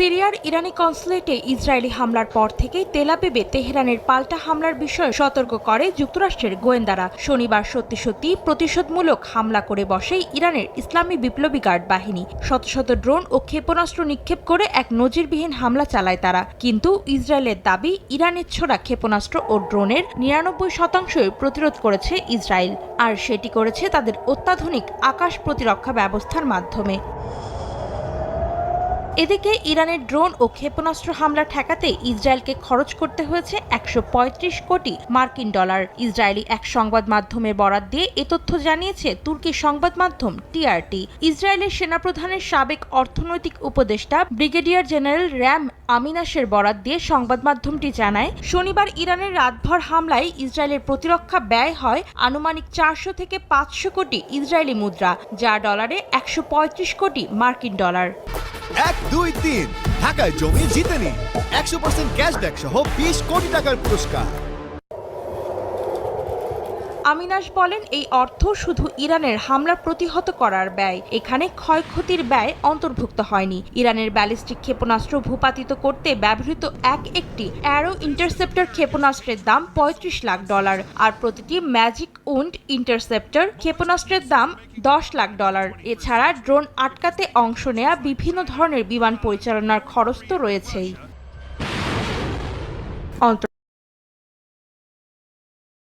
সিরিয়ার ইরানি কনসুলেটে ইসরায়েলি হামলার পর থেকেই তেল আবিবে তেহরানের পাল্টা হামলার বিষয়ে সতর্ক করে যুক্তরাষ্ট্রের গোয়েন্দারা। শনিবার সত্যি প্রতিশোধমূলক হামলা করে বসে ইরানের ইসলামী বিপ্লবী গার্ড বাহিনী। শত শত ড্রোন ও ক্ষেপণাস্ত্র নিক্ষেপ করে এক নজিরবিহীন হামলা চালায় তারা। কিন্তু ইসরায়েলের দাবি, ইরানের ছোড়া ক্ষেপণাস্ত্র ও ড্রোনের ৯৯% প্রতিরোধ করেছে ইসরায়েল, আর সেটি করেছে তাদের অত্যাধুনিক আকাশ প্রতিরক্ষা ব্যবস্থার মাধ্যমে। এদিকে ইরানের ড্রোন ও ক্ষেপণাস্ত্র হামলা ঠেকাতে ইসরায়েলকে খরচ করতে হয়েছে ১৩৫ কোটি মার্কিন ডলার। ইসরায়েলি এক সংবাদ মাধ্যমের বরাত দিয়ে এ তথ্য জানিয়েছে তুর্কি সংবাদ মাধ্যম টিআরটি। ইসরায়েলের সেনাপ্রধানের সাবেক অর্থনৈতিক উপদেষ্টা ব্রিগেডিয়ার জেনারেল র্যাম আমিনাসের বরাত দিয়ে সংবাদ মাধ্যমটি জানায়, শনিবার ইরানের রাতভর হামলায় ইসরায়েলের প্রতিরক্ষা ব্যয় হয় আনুমানিক ৪০০ থেকে ৫০০ কোটি ইসরায়েলি মুদ্রা, যা ডলারে ১৩৫ কোটি মার্কিন ডলার। ১, ২, ৩ ঢাকায় জমি জিতে নিন ১০০% ক্যাশব্যাক সহ ২০ কোটি টাকার পুরস্কার। আমিনাস বলেন, এই অর্থ শুধু ইরানের হামলা প্রতিহত করার ব্যয়, এখানে ক্ষয়ক্ষতির ব্যয় অন্তর্ভুক্ত হয়নি। ইরানের ব্যালিস্টিক ক্ষেপণাস্ত্র ভূপাতিত করতে ব্যবহৃত একটি অ্যারো ইন্টারসেপ্টর ক্ষেপণাস্ত্রের দাম $৩৫ লাখ, আর প্রতিটি ম্যাজিক উন্ড ইন্টারসেপ্টর ক্ষেপণাস্ত্রের দাম $১০ লাখ। এছাড়া ড্রোন আটকাতে অংশ নেয়া বিভিন্ন ধরনের বিমান পরিচালনার খরচ তো রয়েছেই।